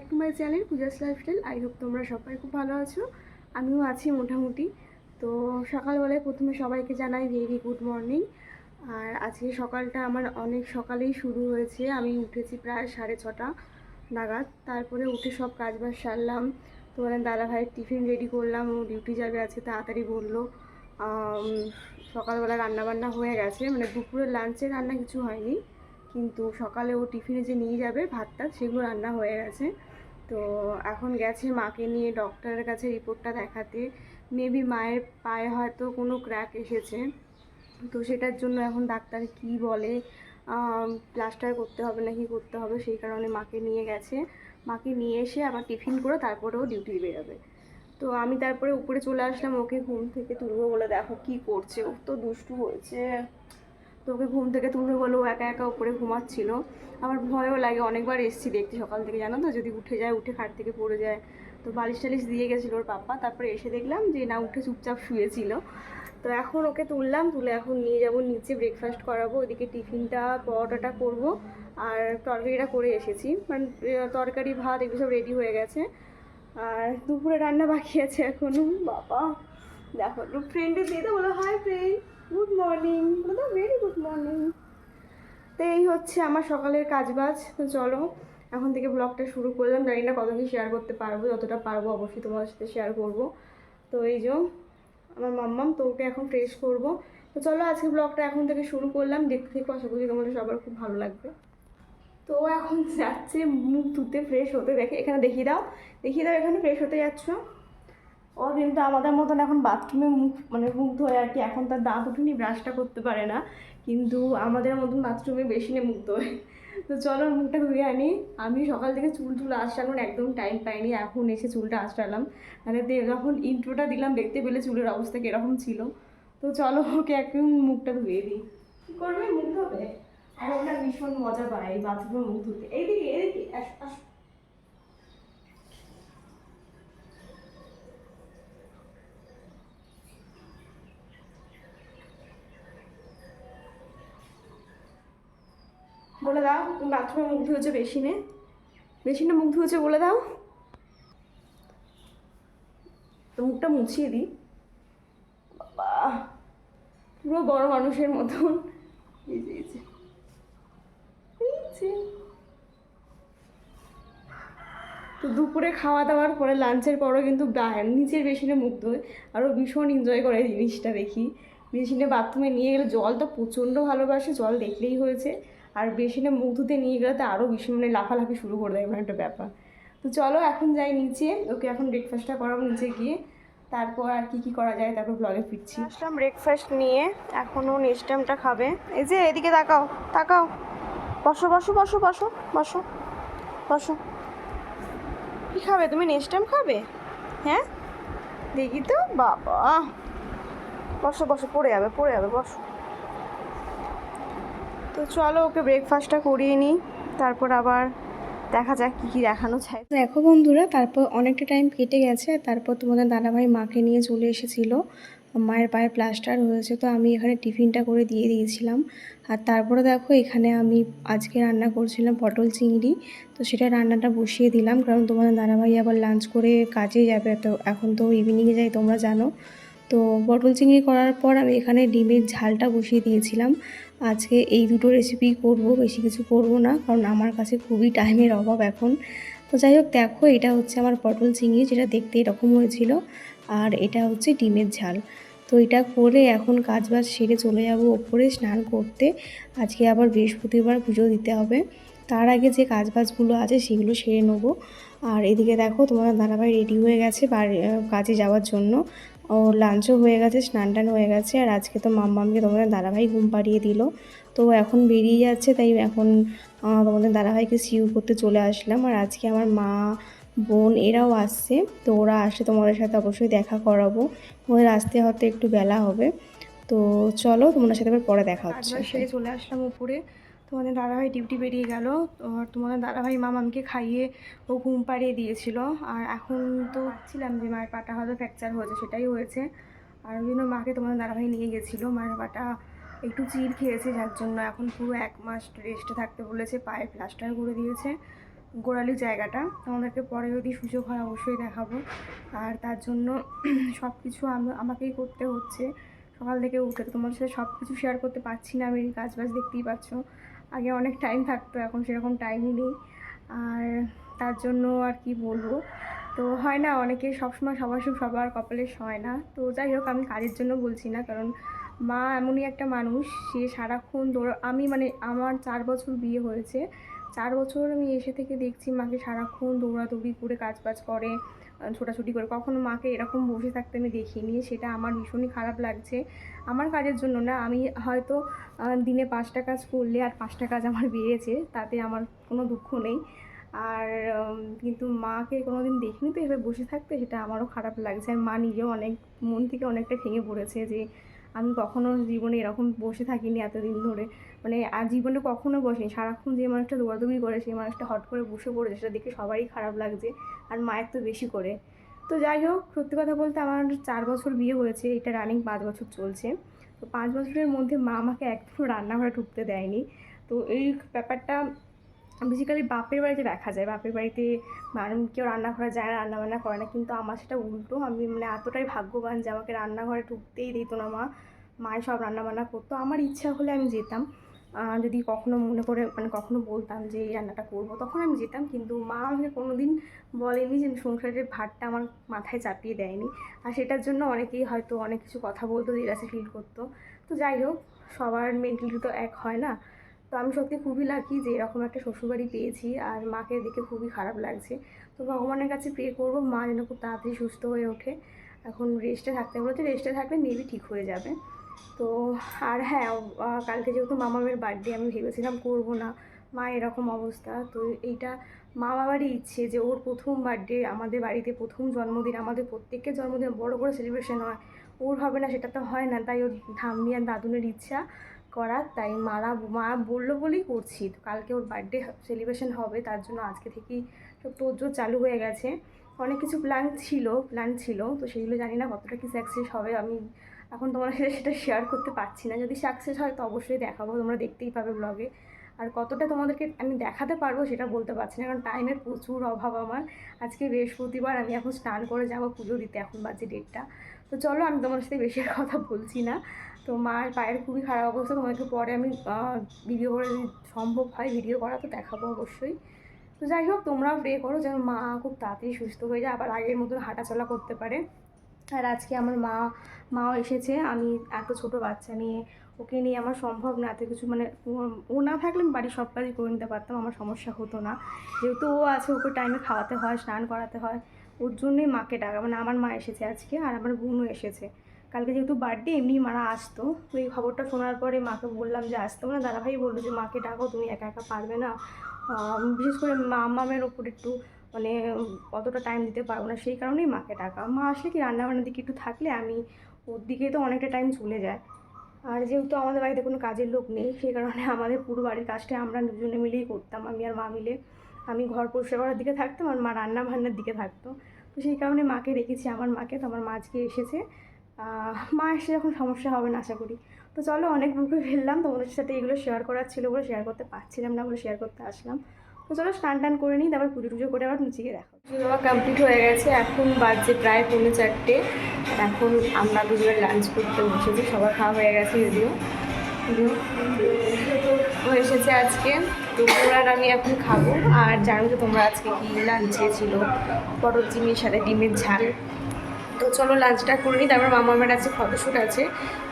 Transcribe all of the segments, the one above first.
Back to my channel Puja's lifestyle. I hope তোমরা সবাই খুব ভালো আছো, আমিও আছি মোটামুটি। তো সকালবেলায় প্রথমে সবাইকে জানাই ভেরি গুড মর্নিং। আর আজকে সকালটা আমার অনেক সকালেই শুরু হয়েছে। আমি উঠেছি প্রায় 6:30 নাগাদ। তারপরে উঠে সব কাজবাজ সারলাম। তোমাদের দাদাভাইয়ের টিফিন রেডি করলাম, ও ডিউটি যাবে আজকে, তাড়াতাড়ি বললো। সকালবেলা রান্নাবান্না হয়ে গেছে, মানে দুপুরের লাঞ্চের রান্না কিছু হয়নি, কিন্তু সকালে ও টিফিনে যে নিয়ে যাবে ভাতটা সেগুলো রান্না হয়ে গেছে। তো এখন গেছে মাকে নিয়ে ডক্টরের কাছে রিপোর্টটা দেখাতে। মেবি মায়ের পায়ে হয়তো কোনো ক্র্যাক এসেছে, তো সেটার জন্য এখন ডাক্তার কি বলে, প্লাস্টার করতে হবে নাকি করতে হবে, সেই কারণে মাকে নিয়ে গেছে। মাকে নিয়ে এসে আবার টিফিন করে তারপরেও ডিউটি বেরোবে। তো আমি তারপরে উপরে চলে আসলাম ওকে ঘুম থেকে তুলবো বলে। দেখো কি করছে, ও তো দুষ্টু হয়েছে। তো ওকে ঘুম থেকে তুলবে বলে ও একা একা উপরে ঘুমাচ্ছিল। আমার ভয়ও লাগে, অনেকবার এসছি দেখতে সকাল থেকে, জানো তো, যদি উঠে যায়, উঠে খাট থেকে পড়ে যায়। তো বালিশ টালিশ দিয়ে গেছিলো ওর পাপা, তারপরে এসে দেখলাম যে না, উঠে চুপচাপ শুয়েছিল। তো এখন ওকে তুললাম, তুলে এখন নিয়ে যাব নিচে, ব্রেকফাস্ট করাবো। ওইদিকে টিফিনটা পরোটাটা করব, আর তরকারিটা করে এসেছি, মানে তরকারি ভাত এগুলো সব রেডি হয়ে গেছে। আর দুপুরে রান্না বাকি আছে এখনো। বাবা দেখো, একটু ফ্রেন্ডে দিয়ে তো বলো হাই ফ্রেন্ড, গুড মর্নিং বলো তো, ভেরি গুড মর্নিং। তো এই হচ্ছে আমার সকালের কাজবাজ। তো চলো এখন থেকে ব্লগটা শুরু করলাম। জানি না কত কি শেয়ার করতে পারবো, যতটা পারবো অবশ্যই তোমার সাথে শেয়ার করব। তো এই যে আমার মাম্মাম, তো ওকে এখন ফ্রেশ করব। তো চলো আজকে ব্লগটা এখন থেকে শুরু করলাম, দেখতে থেকে আশা করি তোমাদের সবার খুব ভালো লাগবে। তো এখন যাচ্ছে মুখ ধুতে, ফ্রেশ হতে। দেখে এখানে দেখিয়ে দাও, দেখিয়ে দাও, এখানে ফ্রেশ হতে যাচ্ছ। ও কিন্তু আমাদের মতন এখন বাথরুমে মুখ, মানে মুখ ধোয় আর কি। এখন তার দাঁত উঠেনি, ব্রাশটা করতে পারে না, কিন্তু আমাদের মতন বাথরুমে বেসিনে মুখ ধোয়। তো চলো মুখটা ধুয়ে আনি। আমি সকাল থেকে চুল আঁচড়ানোর একদম টাইম পাইনি, এখন এসে চুলটা আঁচড়ালাম। মানে যখন ইন্ট্রোটা দিলাম দেখতে পেলে চুলের অবস্থা কীরকম ছিল। তো চলো ওকে একদম মুখটা ধুয়ে দিই। কী করবে, মুখ ধোবে? আর ওটা ভীষণ মজা পায় এই বাথরুমে মুখ ধুতে। এইদিকে এইদিকে আস। বলে দাও তুমি বাথরুমে মুখ ধুয়েছো, বেসিনে বেসিনে মুখ ধুয়েছো বলে দাও। তো মুখটা মুছিয়ে দিই। বাবা পুরো বড় মানুষের মতন। এই যে এই যে এই যে। তো দুপুরে খাওয়া দাওয়ার পরে, লাঞ্চের পরও কিন্তু নিচের বেসিনে মুখ ধোয়। আরও ভীষণ এনজয় করে জিনিসটা দেখি। বেসিনে বাথরুমে নিয়ে গেলে, জল তো প্রচণ্ড ভালোবাসে, জল দেখলেই হয়েছে। আর বেসিনে মুখ ধুতে নিয়ে গেলে তো আরও ভীষণ, মানে লাফালাফি শুরু করে দেয়, এমন একটা ব্যাপার। তো চলো এখন যাই নিচে, ওকে এখন ব্রেকফাস্টটা করাবো নিচে গিয়ে। তারপর আর কি করা যায়, তারপর ব্লগে ফিরছি। আসলাম ব্রেকফাস্ট নিয়ে, এখনও নেক্সট খাবে। এই যে এদিকে তাকাও, তাকাও, বসো বসো বসো বসো বসো বসো। কী খাবে তুমি, নেক্সট খাবে? হ্যাঁ দেখি তো। বাবা বসো বসো, পড়ে যাবে পড়ে যাবে, বসো। তো চলো ওকে ব্রেকফাস্টটা করিয়ে নিই, তারপর আবার দেখা যাক কী দেখানো চাই। দেখো বন্ধুরা, তারপর অনেকটা টাইম কেটে গেছে। তারপর তোমাদের দাদাভাই মাকে নিয়ে চলে এসেছিলো। মায়ের পায়ে প্লাস্টার হয়েছে, তো আমি এখানে টিফিনটা করে দিয়ে দিয়েছিলাম। আর তারপরে দেখো এখানে আমি আজকে রান্না করছিলাম পটল চিংড়ি। তো সেটা রান্নাটা বসিয়ে দিলাম, কারণ তোমাদের দাদাভাই আবার লাঞ্চ করে কাজে যাবে। তো এখন তো ইভিনিংয়ে যাই, তোমরা জানো। তো পটল চিংড়ি করার পর আমি এখানে ডিমের ঝালটা বসিয়ে দিয়েছিলাম। আজকে এই দুটো রেসিপি করব, বেশি কিছু করব না, কারণ আমার কাছে খুবই টাইমের অভাব এখন। তো যাই হোক, দেখো এটা হচ্ছে আমার পটল চিংড়ি, যেটা দেখতে এরকম হয়েছিল। আর এটা হচ্ছে ডিমের ঝাল। তো এটা করে এখন কাজবাজ সেরে চলে যাব ওপরে স্নান করতে। আজকে আবার বৃহস্পতিবার পুজো দিতে হবে, তার আগে যে কাজবাজগুলো আছে সেগুলো সেরে নেবো। আর এদিকে দেখো তোমার দাদাভাই রেডি হয়ে গেছে কাজে যাওয়ার জন্য। ও লাঞ্চও হয়ে গেছে, স্নান টান হয়ে গেছে। আর আজকে তো মাম্মামকে তোমাদের দাদাভাই ঘুম পাড়িয়ে দিল, তো এখন বেরিয়ে যাচ্ছে। তাই এখন তোমাদের দাদাভাইকে সিউ করতে চলে আসলাম। আর আজকে আমার মা, বোন এরাও আসছে, তো ওরা আসলে তোমাদের সাথে অবশ্যই দেখা করাবো। ওদের আসতে হয়তো একটু বেলা হবে। তো চলো তোমাদের সাথে আবার পরে দেখা হচ্ছে। সেরে চলে আসলাম উপরে। তোমাদের দাদাভাই ডিউটি বেরিয়ে গেল। তোমাদের দাদাভাই মামামকে খাইয়ে ও ঘুম পাড়িয়ে দিয়েছিল। আর এখন তো ভাবছিলাম যে মায়ের পাটা হয়তো ফ্র্যাকচার হয়েছে, সেটাই হয়েছে। আর ওই জন্য মাকে তোমাদের দাদাভাই নিয়ে গেছিলো। মায়ের পাটা একটু চিড় খেয়েছে, যার জন্য এখন পুরো 1 মাস রেস্টে থাকতে বলেছে, পায়ে প্লাস্টার করে দিয়েছে। গোড়ালি জায়গাটা। তোমাদেরকে পরে যদি সুযোগ হয় অবশ্যই দেখাবো। আর তার জন্য সব কিছু আমাকেই করতে হচ্ছে সকাল থেকে উঠে। তো তোমার সাথে সব কিছু শেয়ার করতে পারছি না, আমি কাজ বাজ দেখতেই পাচ্ছ। আগে অনেক টাইম থাকতো, এখন সেরকম টাইমই নেই। আর তার জন্য আর কি বলবো, তো হয় না অনেকে সবসময় সবার কপালে হয় না। তো যাই হোক, আমি কাজের জন্য বলছি না, কারণ মা এমনই একটা মানুষ, সে সারাক্ষণ আমি মানে আমার 4 বছর বিয়ে হয়েছে, 4 বছর আমি এসে থেকে দেখছি মাকে সারাক্ষণ দৌড়াদৌড়ি করে কাজবাজ করে, ছোটাছুটি করে। কখনো মাকে এরকম বসে থাকতে আমি দেখিনি, সেটা আমার ভীষণই খারাপ লাগছে। আমার কাজের জন্য না, আমি হয়তো দিনে 5টা কাজ করলে আর 5টা কাজ আমার বেড়েছে, তাতে আমার কোনো দুঃখ নেই। আর কিন্তু মাকে কোনো দিন দেখিনি তো এভাবে বসে থাকতে, সেটা আমারও খারাপ লাগছে। আর মা নিজেও অনেক মন থেকে অনেকটা ভেঙে পড়েছে যে আমি কখনো জীবনে এরকম বসে থাকিনি এতদিন ধরে, মানে আর জীবনে কখনো বসেনি। সারাক্ষণ যে মানুষটা দৌড়াদৌড়ি করে সেই মানুষটা হট করে বসে পড়েছে, সেটা দেখে সবারই খারাপ লাগছে, আর মায়ের তো বেশি করে। তো যাই হোক, সত্যি কথা বলতে আমার 4 বছর বিয়ে হয়েছে, এটা রানিং 5 বছর চলছে। তো 5 বছরের মধ্যে মা আমাকে একদম রান্নাঘরে ঢুকতে দেয়নি। তো এই ব্যাপারটা বেসিক্যালি বাপের বাড়িতে দেখা যায়। বাপের বাড়িতে কেউ রান্নাঘরে যায় না, রান্নাবান্না করে না, কিন্তু আমার সেটা উল্টো। আমি মানে এতটাই ভাগ্যবান যে আমাকে রান্নাঘরে ঢুকতেই দিত না মা। মায়ের সব রান্নাবান্না করতো, আমার ইচ্ছা হলে আমি যেতাম। যদি কখনো মনে করে মানে কখনো বলতাম যে এই রান্নাটা করবো, তখন আমি যেতাম। কিন্তু মা আমাকে কোনো দিন বলেনি যে সংসারের ভারটা আমার মাথায় চাপিয়ে দেয়নি। আর সেটার জন্য অনেকেই হয়তো অনেক কিছু কথা বলতো, জেলাসি ফিল করতো। তো যাই হোক, সবার মেন্টালিটি তো এক হয় না। তো আমি সত্যি খুবই লাকি যে এরকম একটা শ্বশুরবাড়ি পেয়েছি, আর মাকে দেখে খুবই খারাপ লাগছে। তো ভগবানের কাছে প্রে করবো মা যেন খুব তাড়াতাড়ি সুস্থ হয়ে ওঠে। এখন রেস্টে থাকতে বলেছে, রেস্টে থাকলে মেবি ঠিক হয়ে যাবে। তো আর হ্যাঁ, কালকে যেহেতু মামামের বার্থডে, আমি ভেবেছিলাম করবো না, মা এরকম অবস্থা। তো এইটা মা বাবারই ইচ্ছে যে ওর প্রথম বার্থডে, আমাদের বাড়িতে প্রথম জন্মদিন, আমাদের প্রত্যেকের জন্মদিন বড় করে সেলিব্রেশন হয়, ওর হবে না সেটা তো হয় না। তাই ওর ঠাম্মি আর দাদুনের ইচ্ছা করার, তাই মা বললো বলেই করছি। তো কালকে ওর বার্থডে সেলিব্রেশন হবে, তার জন্য আজকে থেকেই সব তোড়জোড় চালু হয়ে গেছে। অনেক কিছু প্ল্যান ছিল, তো সেগুলো জানি না কতটা কি সাকসেস হবে। আমি এখন তোমার সাথে সেটা শেয়ার করতে পারছি না। যদি সাকসেস হয় তো অবশ্যই দেখাবো, তোমরা দেখতেই পাবে ব্লগে। আর কতটা তোমাদেরকে আমি দেখাতে পারবো সেটা বলতে পারছি না, কারণ টাইমের প্রচুর অভাব আমার। আজকে বৃহস্পতিবার, আমি এখন স্নান করে যাবো পুজো দিতে, এখন বাজে 1:30। তো চলো, আমি তোমার সাথে বেশি কথা বলছি না। তো মার পায়ের খুবই খারাপ অবস্থা, তোমাকে পরে আমি ভিডিও করে, যদি সম্ভব হয় ভিডিও করা তো দেখাবো অবশ্যই। তো যাই হোক, তোমরাও প্রে করো যেন মা খুব তাড়াতাড়ি সুস্থ হয়ে যায়, আবার আগের মতন হাঁটাচলা করতে পারে। আর আজকে আমার মাও এসেছে। আমি এত ছোট বাচ্চা নিয়ে, ওকে নিয়ে আমার সম্ভব না এত কিছু, মানে ও না থাকলে আমি বাড়ির সব কাজই করে নিতে পারতাম, আমার সমস্যা হতো না। যেহেতু ও আছে, ওকে টাইমে খাওয়াতে হয়, স্নান করাতে হয়, ওর জন্যই মাকে ডাকা। মানে আমার মা এসেছে আজকে, আর আমার বোনও এসেছে। কালকে যেহেতু বার্থডে, এমনি মারা আসতো। তো এই খবরটা শোনার পরে মাকে বললাম যে আসতো না, দাদাভাই বললো যে মাকে ডাকো, তুমি একা একা পারবে না। বিশেষ করে মামের ওপর একটু মানে অতটা টাইম দিতে পারবো না, সেই কারণেই মাকে ডাকা। মা আসলে কি রান্নাবান্নার দিকে একটু থাকলে আমি ওর দিকে তো অনেকটা টাইম চলে যায়। আর যেহেতু আমাদের বাড়িতে কোনো কাজের লোক নেই, সেই কারণে আমাদের পুরো বাড়ির কাজটা আমরা দুজনে মিলেই করতাম, আমি আর মা মিলে। আমি ঘর পরিষ্কার করার দিকে থাকতাম, আর মা রান্না বান্নার দিকে থাকতো। তো সেই কারণে মাকে রেখেছি, আমার মাকে। তো আমার মা আজকে এসেছে। মা এসে যখন সমস্যা হবে না আশা করি। তো চলো, অনেক বুকে ফেললাম, তোমাদের সাথে এগুলো শেয়ার করার ছিল বলে শেয়ার করতে পারছিলাম না বলে শেয়ার করতে আসলাম। তো চলো, স্নান টান করে নিই, তারপর পুজো টুজো করে আবার নিচে গিয়ে দেখো। পুজো দেওয়া কমপ্লিট হয়ে গেছে, এখন বাজছে প্রায় 3:45। এখন আমরা দুজনে লাঞ্চ করতে বসেছি, সবার খাওয়া হয়ে গেছে যদিও। ও এসেছে আজকে, তো ওরা আর আমি এখন খাবো। আর জানো তো তোমরা আজকে কি লাঞ্চে ছিল, পটল চিংড়ির সাথে ডিমের ঝাল। তো চলো লাঞ্চটা করে নিই, তারপর মামার আছে ফটোশ্যুট আছে,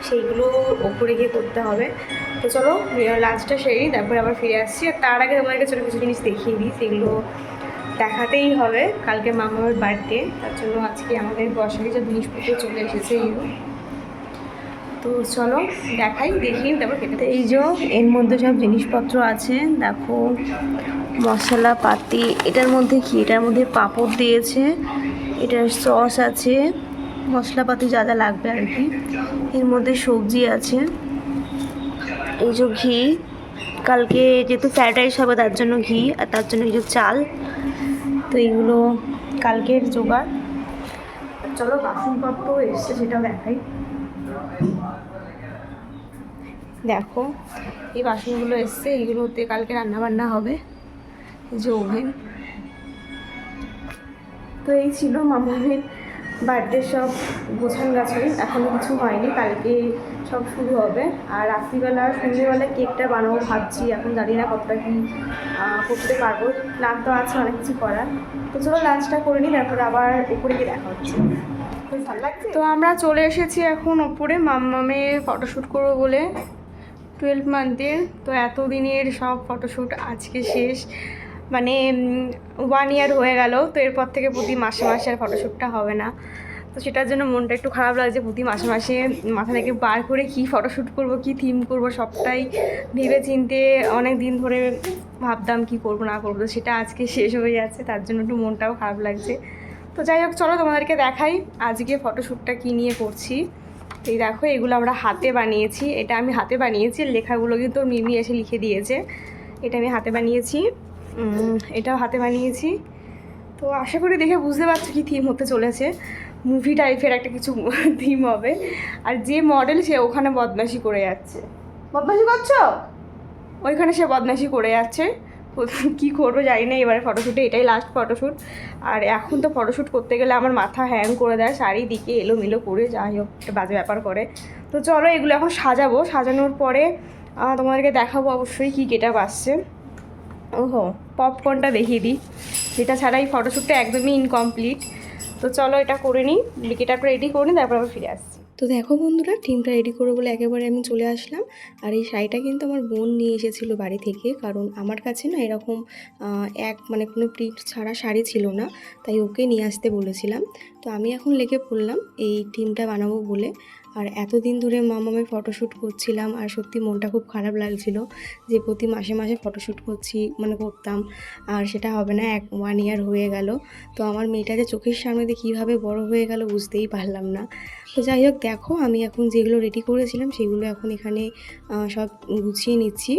সেইগুলো ওপরে গিয়ে করতে হবে। তো চলো লাঞ্চটা সেরেই তারপরে আবার ফিরে আসছি। আর তার আগে তোমাদেরকে ছোটো কিছু জিনিস দেখিয়ে দিই, সেগুলো দেখাতেই হবে। কালকে মামার বার্থডে, তার জন্য আজকে আমাদের গ্রসারি যে জিনিসপত্র চলে এসেছে এইগুলো। তো চলো দেখি তারপর খেতে। এই যে এর মধ্যে সব জিনিসপত্র আছে, দেখো মশলাপাতি। এটার মধ্যে কি, এটার মধ্যে পাঁপড় দিয়েছে, এটার সস আছে, মশলাপাতি যা যা লাগবে আর কি। এর মধ্যে সবজি আছে, এই যে ঘি, কালকে যেহেতু ফ্রাইড রাইস হবে তার জন্য ঘি, আর তার জন্য এই যে চাল। তো এইগুলো কালকের জোগাড়। চলো বাসনপত্র এসছে সেটাও দেখাই। দেখো এই বাসনগুলো এসছে, এইগুলোতে কালকে রান্না বান্না হবে। এই যে ওভেন। তো এই ছিল মামুনের বার্থডে সব গোছান গাছান, এখনও কিছু হয়নি, কালকে সব শুরু হবে। আর রাত্রিবেলা সন্ধ্যেবেলা কেকটা বানাবো ভাবছি, এখন জানি না কতটা কি করতে পারবো, প্ল্যান তো আছে অনেক কিছু করার। তো চলো লাঞ্চটা করে নিই, তারপরে আবার উপরে গিয়ে দেখা হচ্ছে। তো আমরা চলে এসেছি এখন ওপরে মাম্মামের ফটোশ্যুট করবো বলে 12 মান্থের। তো এতদিনের সব ফটোশ্যুট আজকে শেষ, মানে 1 ইয়ার হয়ে গেল। তো এরপর থেকে প্রতি মাসে মাসে আর ফটোশ্যুটটা হবে না। তো সেটার জন্য মনটা একটু খারাপ লাগছে, প্রতি মাসে মাসে মাথা থেকে বার করে কী ফটোশ্যুট করব, কী থিম করব, সবটাই ভেবে চিনতে অনেক দিন ধরে ভাবতাম কি করব না করবো, তো সেটা আজকে শেষ হয়ে যাচ্ছে, তার জন্য একটু মনটাও খারাপ লাগছে। তো যাই হোক, চলো তোমাদেরকে দেখাই আজকে ফটোশ্যুটটা কী নিয়ে করছি। এই দেখো, এগুলো আমরা হাতে বানিয়েছি, এটা আমি হাতে বানিয়েছি, লেখাগুলো কিন্তু মিমি এসে লিখে দিয়েছে। এটা আমি হাতে বানিয়েছি, এটাও হাতে বানিয়েছি। তো আশা করি দেখে বুঝতে পারছো কি থিম হতে চলেছে, মুভি টাইপের একটা কিছু থিম হবে। আর যে মডেল সে ওখানে বদমাশি করে যাচ্ছে। বদমাশি করছো? ওইখানে সে বদমাশি করে যাচ্ছে, কী করবো জানি না। এবারে ফটোশ্যুটে এটাই লাস্ট ফটোশ্যুট। আর এখন তো ফটোশ্যুট করতে গেলে আমার মাথা হ্যাং করে দেয়, চারিদিকে এলোমেলো করে, যাই হোক একটা বাজে ব্যাপার করে। তো চলো এগুলো এখন সাজাবো, সাজানোর পরে তোমাদেরকে দেখাবো অবশ্যই কী গেটআপ আসছে। ওহো, পপকর্নটা দেখিয়ে দিই, যেটা ছাড়াই ফটোশ্যুটটা একদমই ইনকমপ্লিট। তো চলো এটা করে নিই, গেটআপটা রেডি করে নিই, তারপর আবার ফিরে আসছি। তো দেখো বন্ধুরা, থিমটা রেডি করবো বলে একেবারে আমি চলে আসলাম। আর এই শাড়িটা কিন্তু আমার বোন নিয়ে এসেছিলো বাড়ি থেকে, কারণ আমার কাছে না এরকম মানে কোনো প্রিন্ট ছাড়া শাড়ি ছিল না, তাই ওকে নিয়ে আসতে বলেছিলাম। তো আমি এখন লেগে পড়লাম এই থিমটা বানাবো বলে। আর এতদিন ধরে মামামের ফটোশ্যুট করছিলাম, আর সত্যি মনটা খুব খারাপ লাগছিল যে প্রতি মাসে মাসে ফটোশ্যুট করতাম, আর সেটা হবে না, 1 ইয়ার হয়ে গেল। তো আমার মেয়েটা যে চোখের সামনে দিয়ে কীভাবে বড় হয়ে গেল বুঝতেই পারলাম না। তো যাই হোক, দেখো আমি এখন যেগুলো রেডি করেছিলাম সেগুলো এখন এখানে সব গুছিয়ে নিচ্ছি।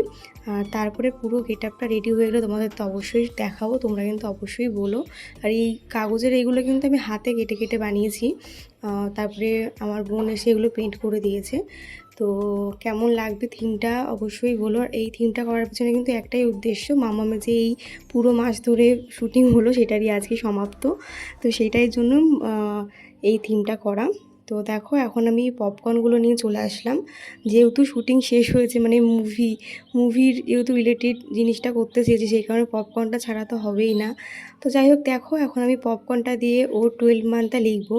আর তারপরে পুরো গেটআপটা রেডি হয়ে গেলে তোমাদের তো অবশ্যই দেখাবো, তোমরা কিন্তু অবশ্যই বলো। আর এই কাগজের এইগুলো কিন্তু আমি হাতে কেটে কেটে বানিয়েছি, তারপরে আমার বোন এসে এগুলো পেন্ট করে দিয়েছে। তো কেমন লাগবে থিমটা অবশ্যই বলো। আর এই থিমটা করার পিছনে কিন্তু একটাই উদ্দেশ্য, মামামের যে এই পুরো মাস ধরে শুটিং হলো সেটারই আজকে সমাপ্ত, তো সেইটাই জন্য এই থিমটা করা। তো দেখো এখন আমি পপকর্নগুলো নিয়ে চলে আসলাম, যেহেতু শুটিং শেষ হয়েছে, মানে মুভির যেহেতু রিলেটেড জিনিসটা করতে চেয়েছি, সেই কারণে পপকর্নটা ছাড়া তো হবেই না। তো যাই হোক, দেখো এখন আমি পপকর্নটা দিয়ে ও 12 মান্থটা লিখবো,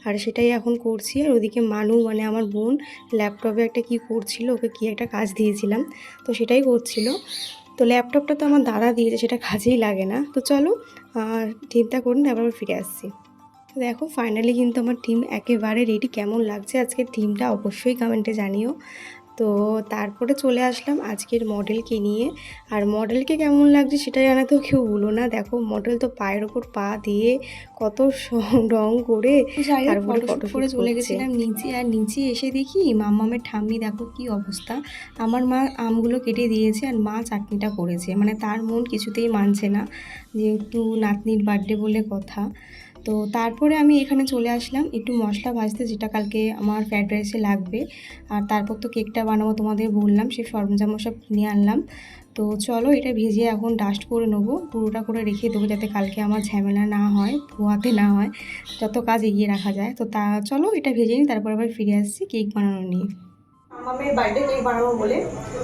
আর সেটাই এখন করছি। আর ওদিকে মানু মানে আমার বোন ল্যাপটপে একটা কি করছিল, ওকে কি একটা কাজ দিয়েছিলাম, তো সেটাই করছিল। তো ল্যাপটপটা তো আমার দাদা দিয়েছে, সেটা কাজেই লাগে না। তো চলো চিন্তা করুন, আবার ফিরে আসছি। দেখো ফাইনালি কিন্তু আমার থিম একেবারে রেডি। কেমন লাগছে আজকের থিমটা অবশ্যই কমেন্টে জানিও। তো তারপরে চলে আসলাম আজকের মডেলকে নিয়ে। আর মডেলকে কেমন লাগছে সেটা জানাতেও কেউ ভুলো না। দেখো মডেল তো পায়ের ওপর পা দিয়ে কত রং করে তারপরে ফটোশুট করে চলে গেছিলাম নিচে। আর নিচে এসে দেখি মাম্মামের ঠাম্মি দেখো কি অবস্থা। আমার মা আমগুলো কেটে দিয়েছে আর মা চাটনিটা করেছে, মানে তার মন কিছুতেই মানছে না, যেহেতু নাতনির বার্থডে বলে কথা। তো তারপরে আমি এখানে চলে আসলাম একটু মশলা ভাজতে, যেটা কালকে আমার ফ্রাইড রাইসে লাগবে। আর তারপর তো কেকটা বানাবো তোমাদের বললাম, সেই সরঞ্জাম সব কিনে আনলাম। তো চলো এটা ভেজে এখন ডাস্ট করে নেবো, পুরোটা করে রেখে দেবো, যাতে কালকে আমার ঝামেলা না হয়, ধোয়াতে না হয়, যত কাজ এগিয়ে রাখা যায়। তো চলো এটা ভেজে নিই, তারপর আবার ফিরে আসছি কেক বানানো নিয়ে। আমি বার্থডে কেক বানাবো বলে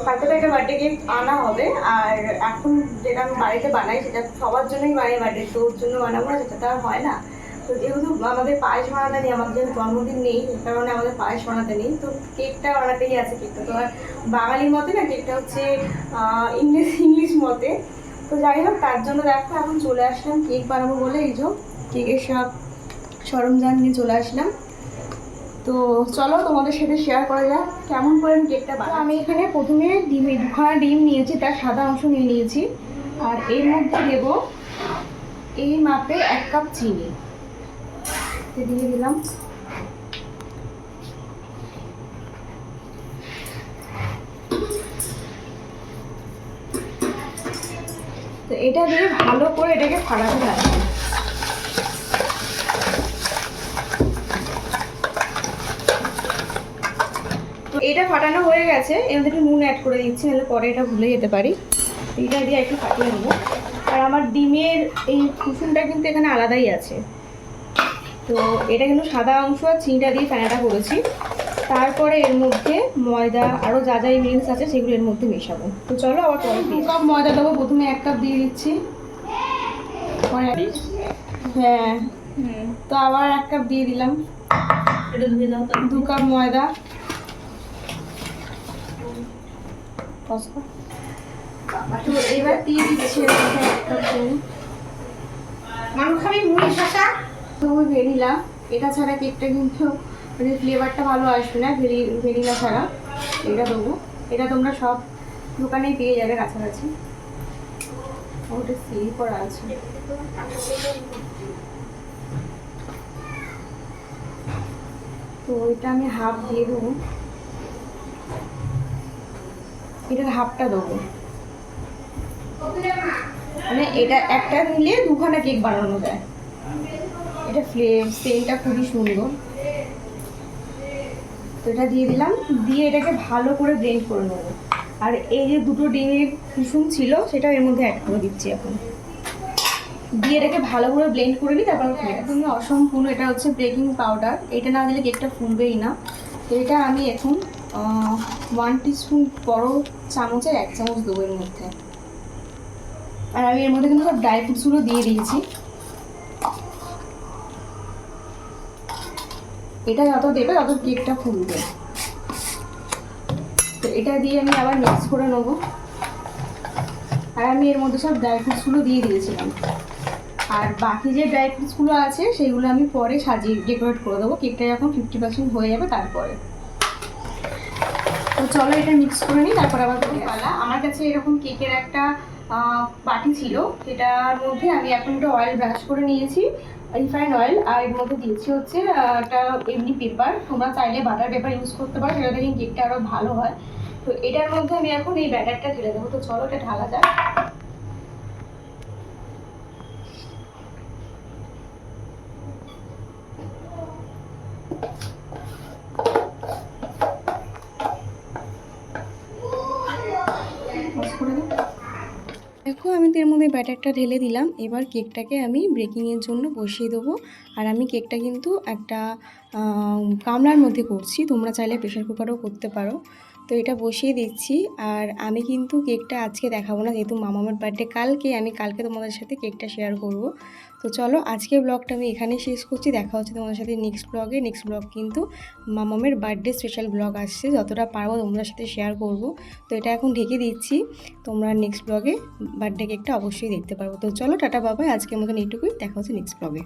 কালকে তো একটা বার্থডে কেক আনা হবে। আর এখন যেটা আমি বাড়িতে বানাই সেটা সবার জন্যই বানাই, বার্থডে তো ওর জন্য বানাবো না, সেটা তো আর হয় না। তো যেহেতু আমাদের পায়েস বানাতে নেই, আমাদের যেহেতু জন্মদিন নেই, সেই কারণে আমাদের পায়েস বানাতে নেই, তো কেকটা বানাতেই আছে। কেকটা তো আর বাঙালির মতে না, কেকটা হচ্ছে ইংলিশ মতে। তো যাই হোক, তার জন্য দেখো এখন চলে আসলাম কেক বানাবো বলে, এই যে কেকের সব সরঞ্জাম নিয়ে চলে আসলাম। তো চলো তোমাদের সাথে শেয়ার করা যাক কেমন করে আমি কেকটা বানাই। আমি এখানে প্রথমে দুখানা ডিম নিয়েছি, তার সাদা অংশ নিয়ে নিয়েছি। আর এর মধ্যে দেব এই মাপে 1 কাপ চিনি দিয়ে দিলাম। তো এটা দিয়ে ভালো করে এটাকে ফাটাতে থাকবে। এটা ফাটানো হয়ে গেছে, এর মধ্যে একটু নুন অ্যাড করে দিচ্ছি, নাহলে পরে এটা ভুলে যেতে পারি। এটা দিয়ে একটু ফাটিয়ে নেবো। আর আমার ডিমের এই কুসুমটা কিন্তু এখানে আলাদাই আছে। তো এটা কিন্তু সাদা অংশ আর চিনিটা দিয়ে ফেনাটা করেছি। তারপরে এর মধ্যে ময়দা আরও যা যা ইনগ্রিডিয়েন্টস আছে সেগুলো এর মধ্যে মেশাবো। তো চলো আবার পরে 2 কাপ ময়দা দেবো, প্রথমে 1 কাপ দিয়ে দিচ্ছি। হ্যাঁ, তো আবার 1 কাপ দিয়ে দিলাম। 2 কাপ ময়দা, তো এবার দিয়ে দিচ্ছি ভ্যানিলা। এটা ছাড়া কেকটা কিন্তু মানে ফ্লেভারটা ভালো আসবে না, ভ্যানিলা ছাড়া। এটা দেবো, এটা তোমরা সব দোকানেই পেয়ে যাবে কাছাকাছি। ওটা সিল করা আছে। তো এটা আমি হাফ দিয়ে দেবো, এটার হাফটা দেবো। মানে এটা একটা মিলিয়ে 2খানা কেক বানানো যায়। এটা সেন্টটা খুবই সুন্দর। তো এটা দিয়ে দিলাম, দিয়ে এটাকে ভালো করে ব্লেন্ড করে নেবো। আর এই যে 2টো ডিমের কুসুম ছিল সেটা এর মধ্যে অ্যাড করে দিচ্ছি এখন। দিয়ে এটাকে ভালো করে ব্লেন্ড করে নিই, তারপর তুমি অসম্পূর্ণ, এটা হচ্ছে বেকিং পাউডার। এটা না দিলে কেকটা ফুলবেই না। তো এটা আমি এখন 1 টিস্পুন বড় চামচের 1 চামচ দেবো এর মধ্যে। আর আমি এর মধ্যে কিন্তু সব ড্রাই ফ্রুটসগুলো দিয়ে দিয়েছি। এটা যত দেবে তত কেকটা ফুলবে। তো এটা দিয়ে আমি আবার মিক্স করে নেবো। আর আমি এর মধ্যে সব ড্রাই ফ্রুটসগুলো দিয়ে দিয়েছিলাম। আর বাকি যে ড্রাই ফ্রুটসগুলো আছে সেগুলো আমি পরে সাজিয়ে ডেকোরেট করে দেবো, কেকটা যখন 50% হয়ে যাবে তারপরে। তো চলো এটা মিক্স করে নিই, তারপর আবার পালা। আমার কাছে এরকম কেকের একটা বাটি ছিল, সেটার মধ্যে আমি এখন একটা অয়েল ব্রাশ করে নিয়েছি, রিফাইন্ড অয়েল। আর এর মধ্যে দিয়েছি হচ্ছে একটা এমনি পেপার। তোমরা চাইলে বাটার পেপার ইউজ করতে পারো, সেটা থেকে কেকটা আরও ভালো হয়। তো এটার মধ্যে আমি এখন এই ব্যাটারটা ঢেলে দেবো। তো চলো এটা ঢালা যাক। দেখো আমি তো এর মধ্যে ব্যাটারটা ঢেলে দিলাম। এবার কেকটাকে আমি বেকিংয়ের জন্য বসিয়ে দেবো। আর আমি কেকটা কিন্তু একটা গামলার মধ্যে করছি, তোমরা চাইলে প্রেশার কুকারেও করতে পারো। তো এটা বসিয়ে দিচ্ছি। আর আমি কিন্তু কেকটা আজকে দেখাবো না, যেহেতু মামামের বার্থডে কালকে, আমি কালকে তোমাদের সাথে কেকটা শেয়ার করব। তো চলো আজকের ব্লগটা আমি এখানেই শেষ করছি। দেখা হচ্ছে তোমাদের সাথে নেক্সট ব্লগে। নেক্সট ব্লগ কিন্তু মামামের বার্থডে স্পেশাল ব্লগ আসছে, যতটা পারবো তোমাদের সাথে শেয়ার করব। তো এটা এখন ঢেকে দিচ্ছি, তোমরা নেক্সট ব্লগে বার্থডে কেকটা অবশ্যই দেখতে পারবো। তো চলো টাটা বাবাই, আজকের মতন এইটুকুই, দেখা হচ্ছে নেক্সট ব্লগে।